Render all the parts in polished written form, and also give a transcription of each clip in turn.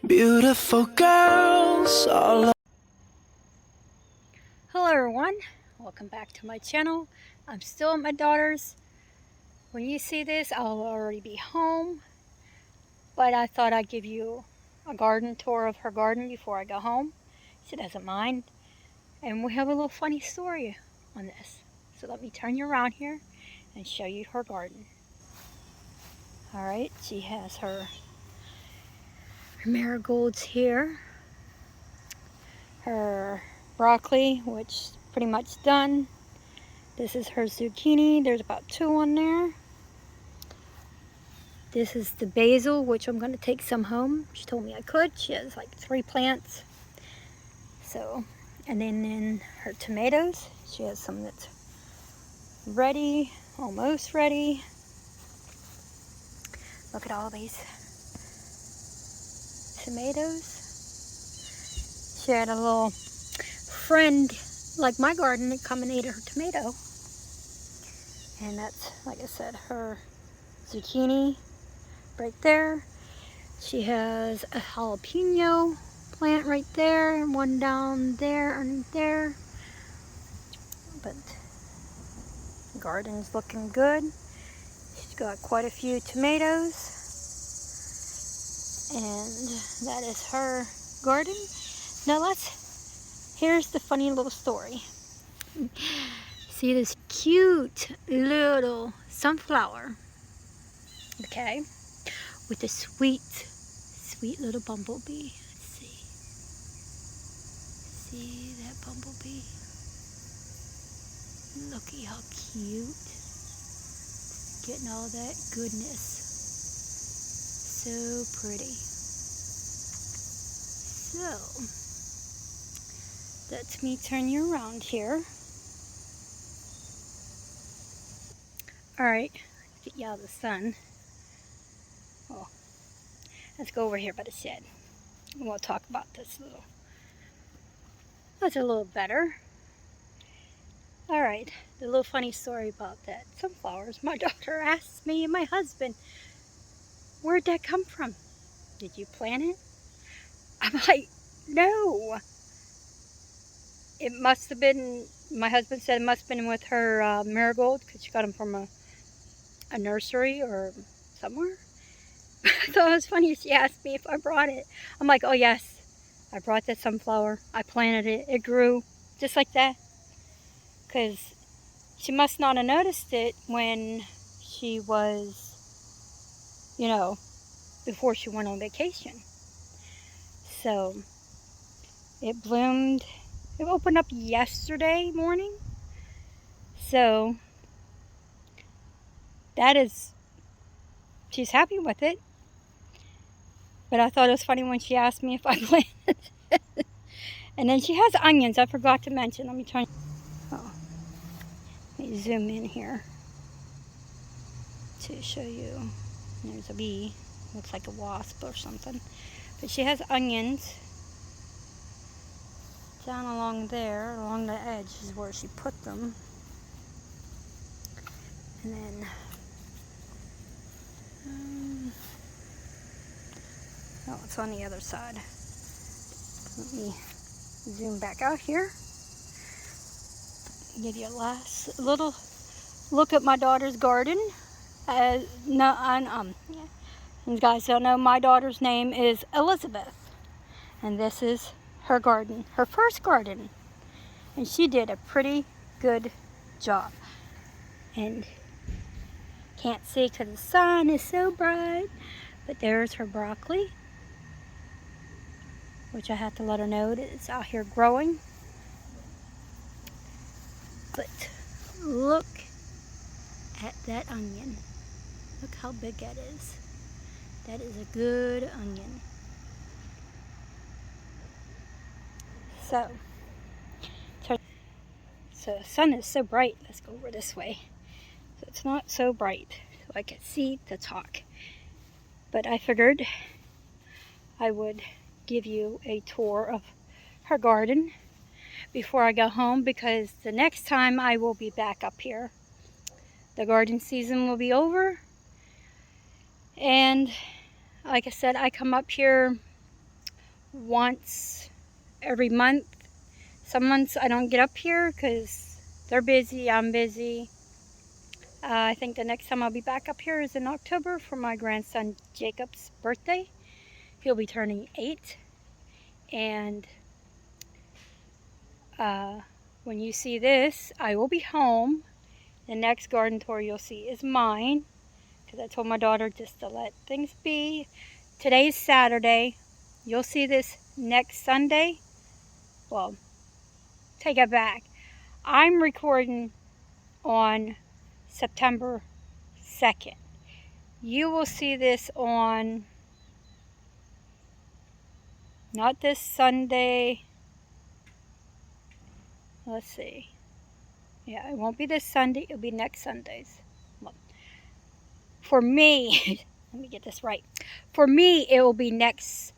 Beautiful girls all. Hello everyone, welcome back to my channel. I'm still at my daughter's. When you see this, I'll already be home, but I thought I'd give you a garden tour of her garden before I go home. She doesn't mind, and we have a little funny story on this. So let me turn you around here and show you her garden. Alright, she has her marigolds here, her broccoli, which is pretty much done. This is her zucchini, there's about 2 on there. This is the basil, which I'm going to take some home. She told me I could. She has like 3 plants. So, and then her tomatoes. She has some that's ready, almost ready. Look at all these tomatoes. She had a little friend like my garden that come and ate her tomato. And that's, like I said, her zucchini right there. She has a jalapeno plant right there, and one down there and there. But the garden's looking good. She's got quite a few tomatoes. And that is her garden. Now here's the funny little story. See this cute little sunflower, okay, with a sweet little bumblebee. Let's see. See that bumblebee? Looky how cute. Getting all that goodness. So pretty. So, let me turn you around here. Alright, let's get you out of the sun. Oh, let's go over here by the shed. And we'll talk about this a little. That's a little better. Alright, the little funny story about that sunflowers. My daughter asked me and my husband, where'd that come from? Did you plant it? I'm like, no. It must have been, my husband said it must have been with her marigold, because she got them from a nursery or somewhere. I thought it was funny. She asked me if I brought it. I'm like, oh yes, I brought that sunflower. I planted it. It grew just like that. Because she must not have noticed it when she was, you know, before she went on vacation. So it bloomed. It opened up yesterday morning. So that is, she's happy with it. But I thought it was funny when she asked me if I planted it. And then she has onions. I forgot to mention. Let me turn. Oh, let me zoom in here to show you. There's a bee. Looks like a wasp or something. But she has onions down along there, along the edge is where she put them. And then oh, it's on the other side. Let me zoom back out here. Give you a last little look at my daughter's garden. You guys don't know, my daughter's name is Elizabeth. And this is her garden, her first garden. And she did a pretty good job. And can't see because the sun is so bright. But there's her broccoli, which I have to let her know that it's out here growing. But look at that onion. Look how big that is. That is a good onion. So the sun is so bright. Let's go over this way. So it's not so bright, so I can see to talk. But I figured I would give you a tour of her garden before I go home, because the next time I will be back up here, the garden season will be over. And like I said, I come up here once every month. Some months I don't get up here because they're busy, I'm busy. I think the next time I'll be back up here is in October for my grandson Jacob's birthday. He'll be turning 8. And when you see this, I will be home. The next garden tour you'll see is mine, because I told my daughter just to let things be. Today's Saturday. You'll see this next Sunday. Well, take it back. I'm recording on September 2nd. You will see this on, not this Sunday. Let's see. Yeah, it won't be this Sunday. It'll be next Sundays. Well, for me, let me get this right. For me, it will be next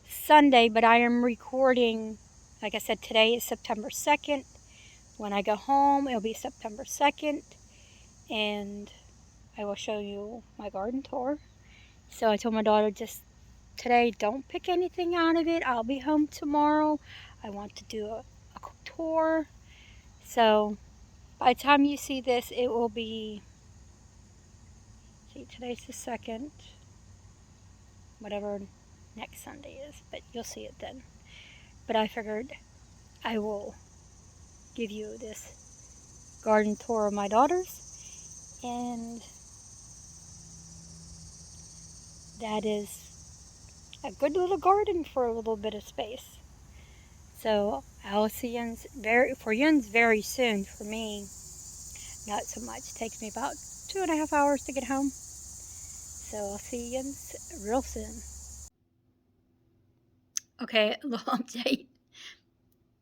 Sunday, but I am recording, like I said, today is September 2nd. When I go home, it'll be September 2nd, and I will show you my garden tour. So I told my daughter just today, don't pick anything out of it. I'll be home tomorrow. I want to do a tour. So by the time you see this, it will be, see, today's the 2nd, whatever next Sunday is, but you'll see it then. But I figured I will give you this garden tour of my daughter's, and that is a good little garden for a little bit of space. So I'll see yous very soon. For me, not so much. It takes me about 2.5 hours to get home. So I'll see yous real soon. Okay, a little update.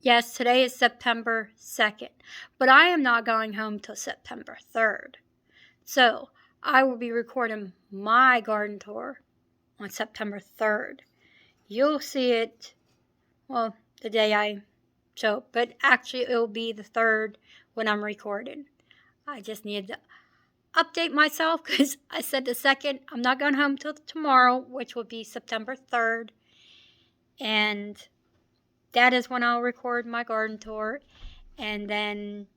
Yes, today is September 2nd, but I am not going home till September 3rd. So I will be recording my garden tour on September 3rd. You'll see it, well, the day I show, but actually it will be the 3rd when I'm recording. I just need to update myself because I said the 2nd. I'm not going home till tomorrow, which will be September 3rd. And that is when I'll record my garden tour. And then,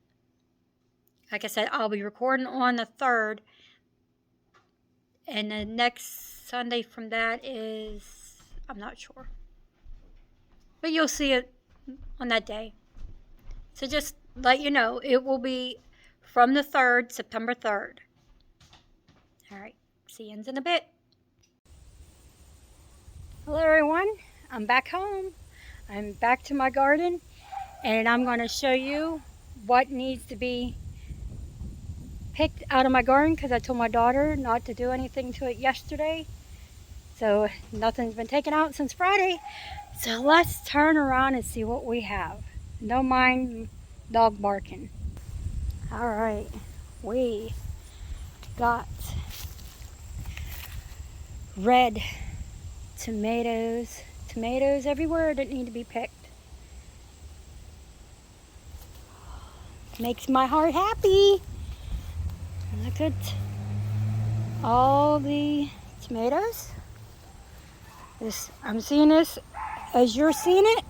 like I said, I'll be recording on the 3rd. And the next Sunday from that is, I'm not sure. But you'll see it on that day. So just let you know, it will be from the 3rd, September 3rd. All right, see you in a bit. Hello everyone, I'm back home. I'm back to my garden, and I'm going to show you what needs to be picked out of my garden, because I told my daughter not to do anything to it yesterday. So nothing's been taken out since Friday. So let's turn around and see what we have. Don't mind dog barking. All right, we got red tomatoes. Tomatoes everywhere that need to be picked. Makes my heart happy. Look at all the tomatoes. I'm seeing this as you're seeing it.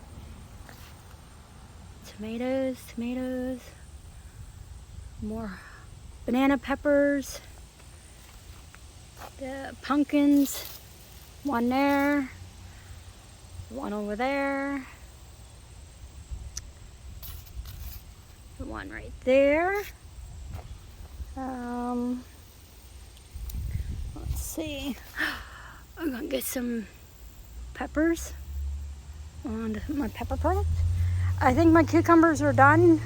Tomatoes, tomatoes. More banana peppers. The pumpkins. One there. One over there. The one right there. Let's see. I'm gonna get some peppers on my pepper product. I think my cucumbers are done,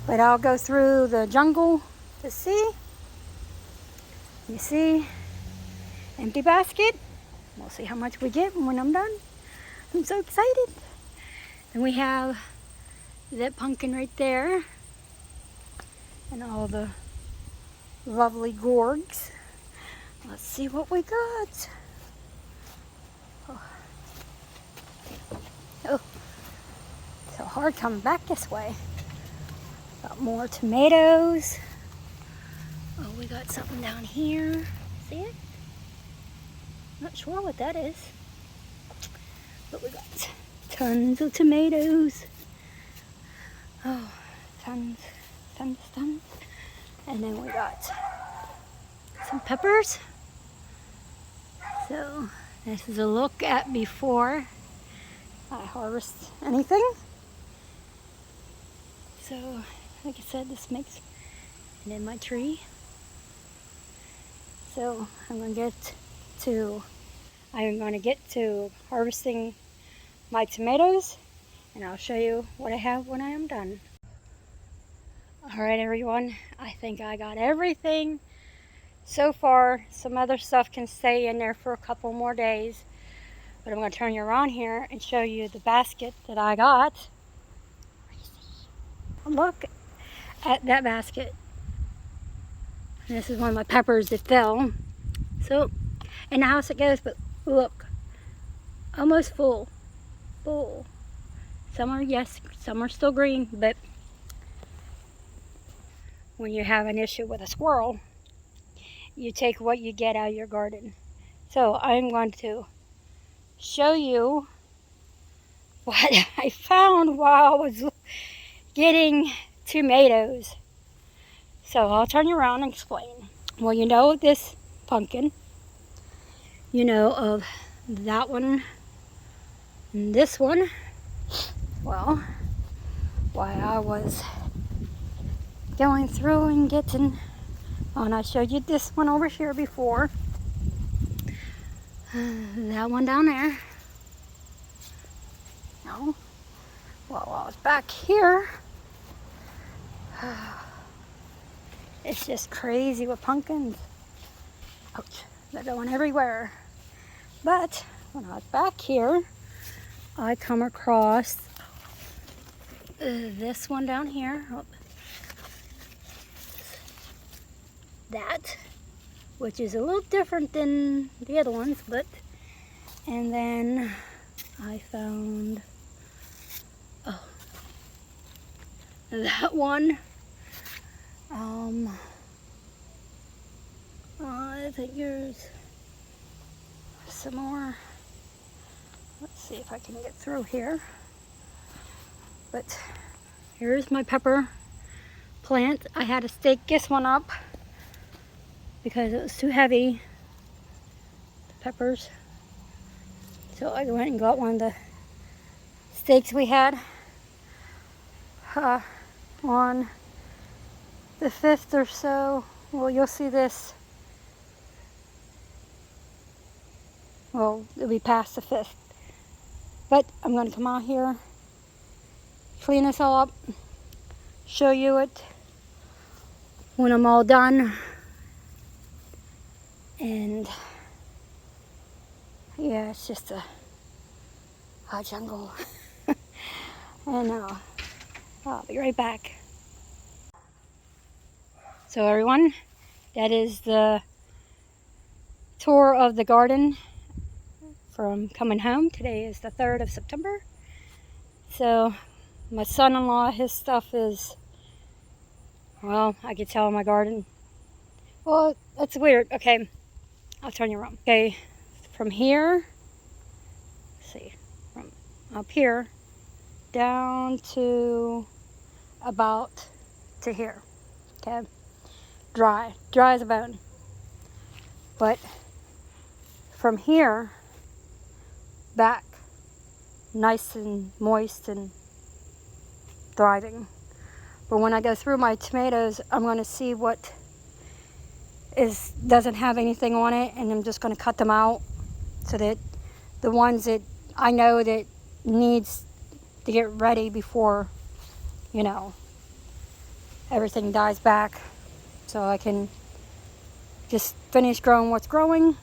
but I'll go through the jungle to see. You see, empty basket. We'll see how much we get when I'm done. I'm so excited. Then we have that pumpkin right there, and all the lovely gourds. Let's see what we got. Oh, so hard coming back this way. Got more tomatoes. Oh, we got something down here. See it? Not sure what that is. But we got tons of tomatoes. Oh, tons. And then we got some peppers. So this is a look at before I harvest anything. So, like I said, this makes, and then my tree. So I'm going to get to harvesting my tomatoes, and I'll show you what I have when I am done. Alright everyone, I think I got everything so far. Some other stuff can stay in there for a couple more days, but I'm going to turn you around here and show you the basket that I got. Look at that basket. This is one of my peppers that fell. So in the house it goes, but look, almost full. Some are still green, but when you have an issue with a squirrel, you take what you get out of your garden. So I'm going to show you what I found while I was getting tomatoes. So I'll turn you around and explain. Well, you know this pumpkin. You know of that one and this one. Well, while I was going through and getting, and I showed you this one over here before. That one down there. No. Well, I was back here. It's just crazy with pumpkins. Ouch, they're going everywhere. But when I was back here, I come across this one down here. Oh, that, which is a little different than the other ones, but, and then I found, oh, that one. I think there's some more. Let's see if I can get through here. But here's my pepper plant. I had to stake this one up because it was too heavy, the peppers. So I went and got one of the stakes we had on the 5th or so. Well, you'll see this. Well, it'll be past the 5th. But I'm going to come out here, clean this all up, show you it when I'm all done. And yeah, it's just a jungle. And I'll be right back. So everyone, that is the tour of the garden from coming home. Today is the 3rd of September. So my son-in-law, his stuff is, well, I could tell in my garden. Well, that's weird. Okay, I'll turn you around. Okay, from here, let's see, from up here down to about to here. Okay, dry as a bone. But from here back, nice and moist and thriving. But when I go through my tomatoes, I'm going to see what doesn't have anything on it, and I'm just going to cut them out so that the ones that I know that needs to get ready before, you know, everything dies back, so I can just finish growing what's growing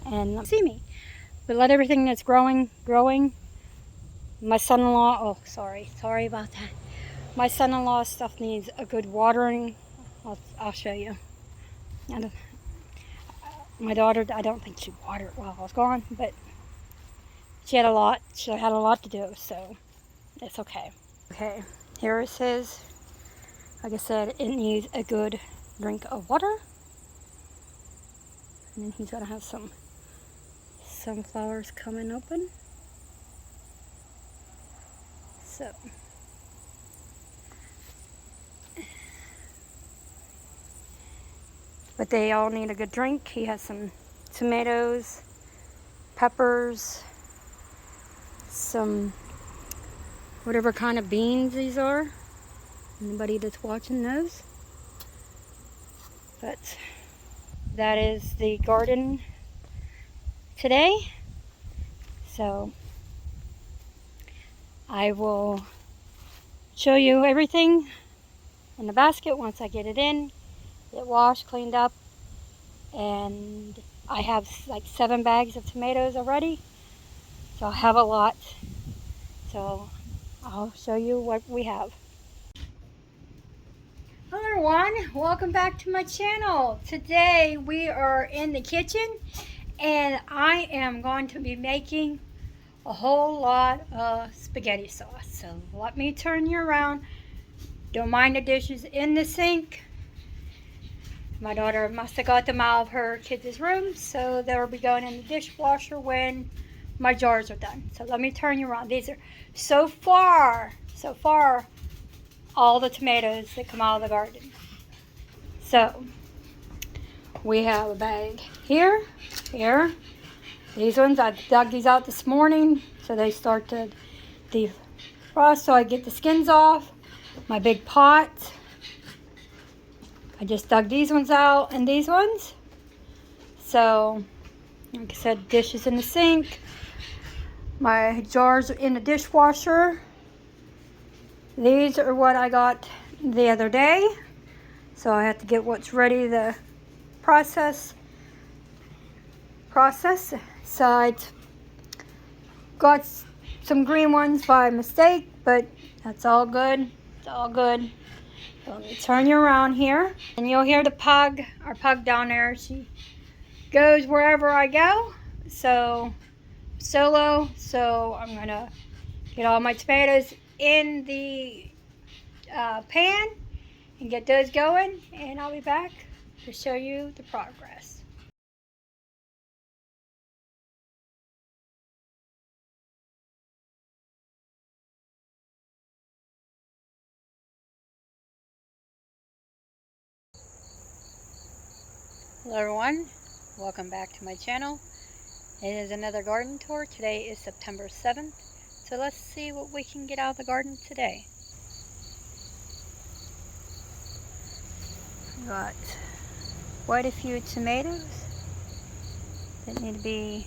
and see me. But let everything that's growing. My son-in-law, oh, sorry about that. My son-in-law's stuff needs a good watering. I'll show you. My daughter, I don't think she watered while I was gone, but she had a lot to do, so it's okay. Okay, here is his. Like I said, it needs a good drink of water. And then he's gonna have some sunflowers coming open. So, but they all need a good drink. He has some tomatoes, peppers, some whatever kind of beans these are. Anybody that's watching knows. But that is the garden today. So I will show you everything in the basket once I get it in, get washed, cleaned up, and I have like 7 bags of tomatoes already, so I have a lot. So I'll show you what we have. Hello everyone, welcome back to my channel. Today we are in the kitchen and I am going to be making a whole lot of spaghetti sauce. So let me turn you around. Don't mind the dishes in the sink. My daughter must have got them out of her kids' room, so they'll be going in the dishwasher when my jars are done. So let me turn you around. These are so far, all the tomatoes that come out of the garden. So we have a bag here. These ones, I dug these out this morning, so they start to defrost, so I get the skins off. My big pot, I just dug these ones out and these ones. So, like I said, dishes in the sink. My jars are in the dishwasher. These are what I got the other day. So I have to get what's ready to process. So I got some green ones by mistake, but that's all good. It's all good. So let me turn you around here. And you'll hear the pug, our pug down there. She goes wherever I go. So solo. So I'm gonna get all my tomatoes in the pan and get those going, and I'll be back to show you the progress. Hello everyone, welcome back to my channel. It is another garden tour. Today is September 7th, so let's see what we can get out of the garden today. Got quite a few tomatoes that need to be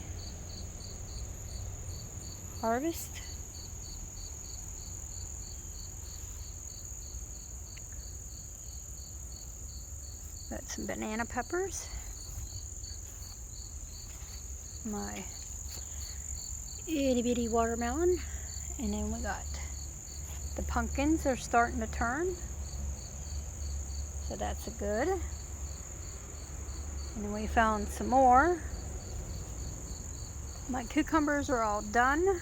harvested. Got some banana peppers. My itty bitty watermelon. And then we got the pumpkins are starting to turn. So that's a good. And then we found some more. My cucumbers are all done.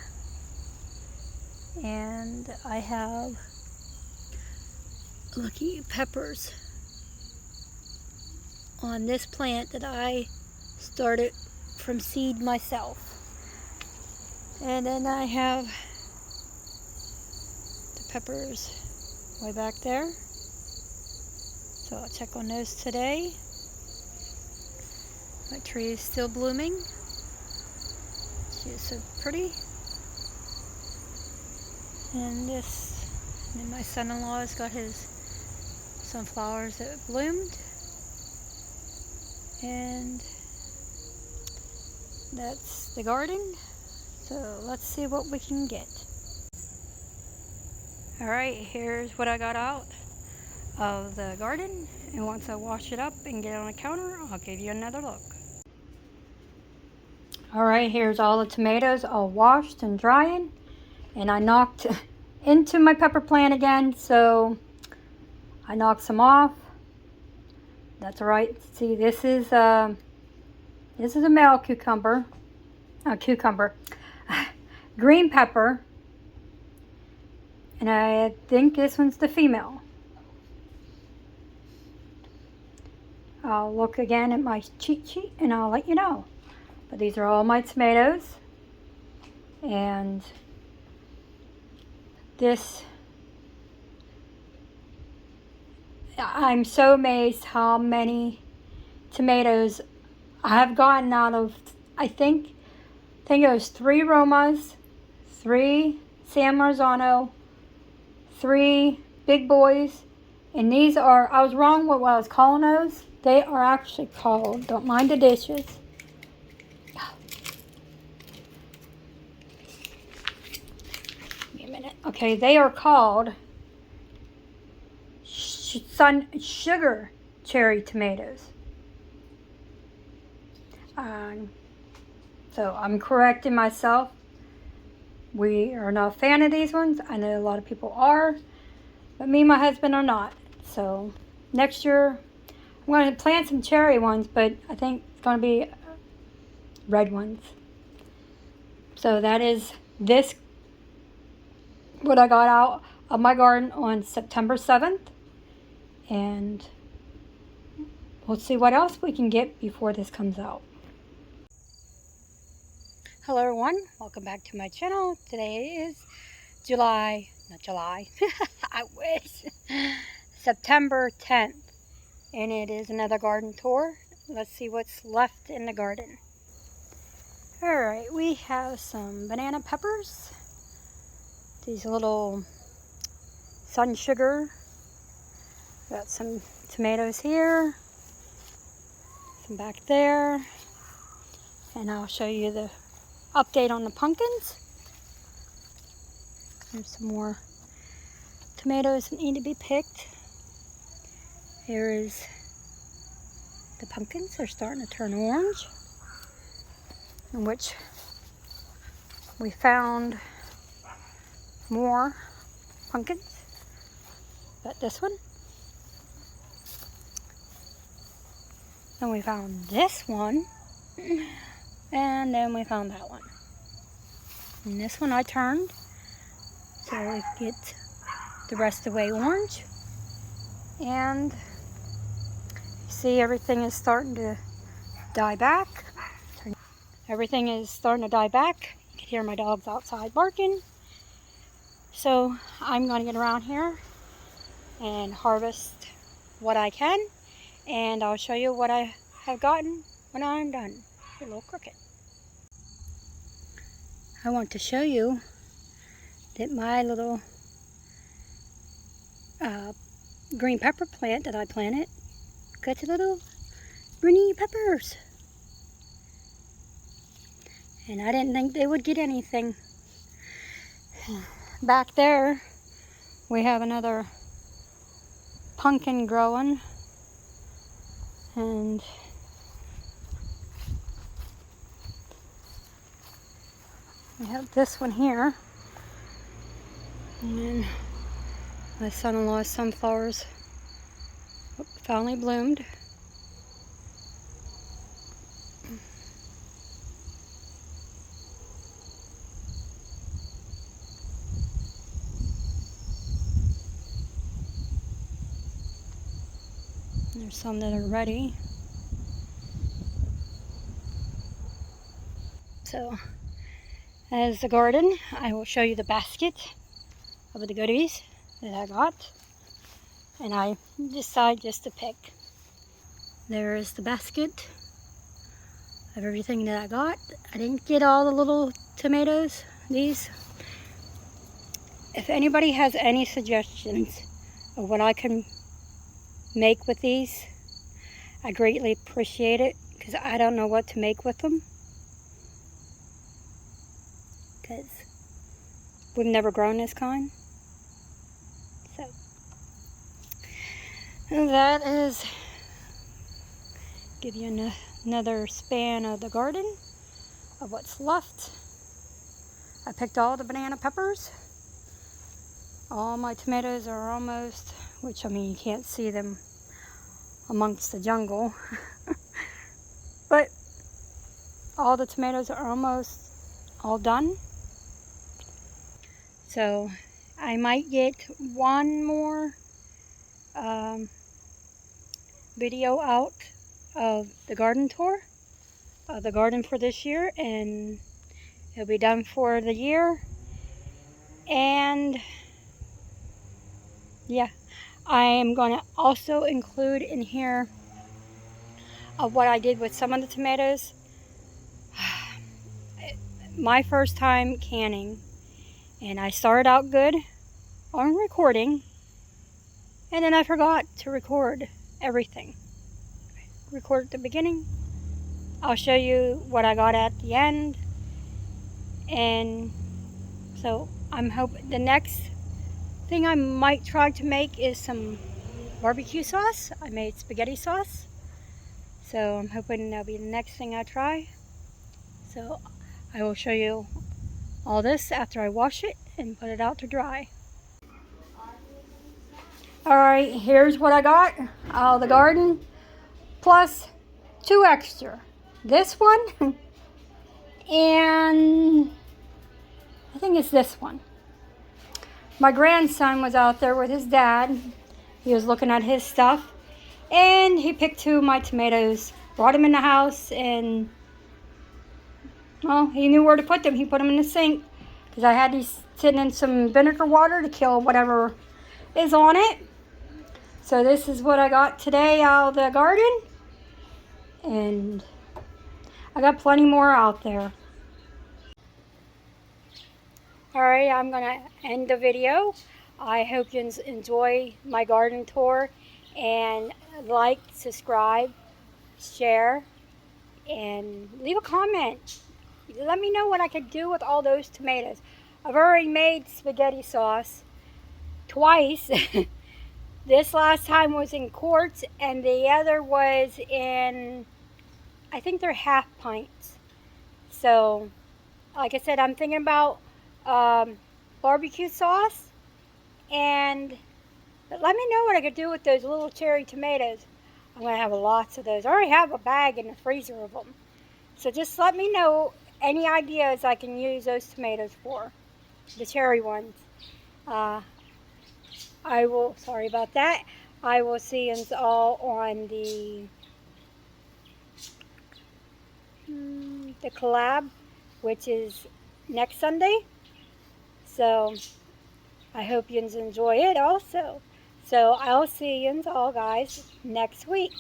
And I have lucky peppers on this plant that I started from seed myself. And then I have the peppers way back there. So I'll check on those today. My tree is still blooming. She is so pretty. And then my son-in-law has got his sunflowers that bloomed. And that's the garden. So let's see what we can get. Alright, here's what I got out of the garden. And once I wash it up and get it on the counter, I'll give you another look. Alright, here's all the tomatoes all washed and drying. And I knocked into my pepper plant again, so I knocked some off. That's alright. See, this is a male cucumber. Green pepper. And I think this one's the female. I'll look again at my cheat sheet and I'll let you know. But these are all my tomatoes. And I'm so amazed how many tomatoes I have gotten out of, I think it was 3 Romas, 3 San Marzano, 3 big boys, and these are, I was wrong with what I was calling those. They are actually called, don't mind the dishes. Give me a minute. Okay, they are called sugar cherry tomatoes. So I'm correcting myself. We are not a fan of these ones. I know a lot of people are, but me and my husband are not. So next year I'm going to plant some cherry ones, but I think it's going to be red ones. So that is this, what I got out of my garden on September 7th. And we'll see what else we can get before this comes out. Hello everyone, welcome back to my channel. Today is I wish, September 10th, and it is another garden tour. Let's see what's left in the garden. Alright, we have some banana peppers, these little sun sugar, got some tomatoes here, some back there, and I'll show you the update on the pumpkins. There's some more tomatoes that need to be picked. Here is the pumpkins. They're starting to turn orange, in which we found more pumpkins. But this one. Then we found this one. And then we found that one. And this one I turned so it gets the rest of the way orange. And you see everything is starting to die back. Everything is starting to die back. You can hear my dogs outside barking. So I'm going to get around here and harvest what I can. And I'll show you what I have gotten when I'm done. You're a little crooked. I want to show you that my little green pepper plant that I planted got little greeny peppers. And I didn't think they would get anything. Back there, we have another pumpkin growing. And we have this one here. And then my son-in-law's sunflowers finally bloomed. There's some that are ready. So, as the garden, I will show you the basket of the goodies that I got. And I decided just to pick. There is the basket of everything that I got. I didn't get all the little tomatoes, these. If anybody has any suggestions of what I can make with these, I greatly appreciate it, because I don't know what to make with them, because we've never grown this kind. So that is, give you another span of the garden of what's left. I picked all the banana peppers. All my tomatoes are almost, which I mean you can't see them amongst the jungle, but all the tomatoes are almost all done. So I might get one more video out of the garden tour of the garden for this year, and it'll be done for the year. And Yeah, I am going to also include in here what I did with some of the tomatoes. My first time canning, and I started out good on recording, and then I forgot to record everything. Record at the beginning. I'll show you what I got at the end, and so I'm hoping the next thing I might try to make is some barbecue sauce. I made spaghetti sauce, so I'm hoping that'll be the next thing I try. So I will show you all this after I wash it and put it out to dry. Alright, here's what I got out of the garden, plus 2 extra. This one, and I think it's this one. My grandson was out there with his dad. He was looking at his stuff, and he picked 2 of my tomatoes, brought them in the house, and, well, he knew where to put them. He put them in the sink, because I had these sitting in some vinegar water to kill whatever is on it. So this is what I got today out of the garden, and I got plenty more out there. Alright, I'm going to end the video. I hope you enjoy my garden tour, and like, subscribe, share, and leave a comment. Let me know what I could do with all those tomatoes. I've already made spaghetti sauce twice. This last time was in quarts, and the other was in, I think they're half pints. So, like I said, I'm thinking about barbecue sauce, but let me know what I could do with those little cherry tomatoes. I'm going to have lots of those. I already have a bag in the freezer of them. So just let me know any ideas I can use those tomatoes for, the cherry ones. Sorry about that. I will see you all on the collab, which is next Sunday. So I hope you enjoy it also. So I'll see you all guys next week.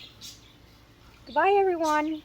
Goodbye, everyone.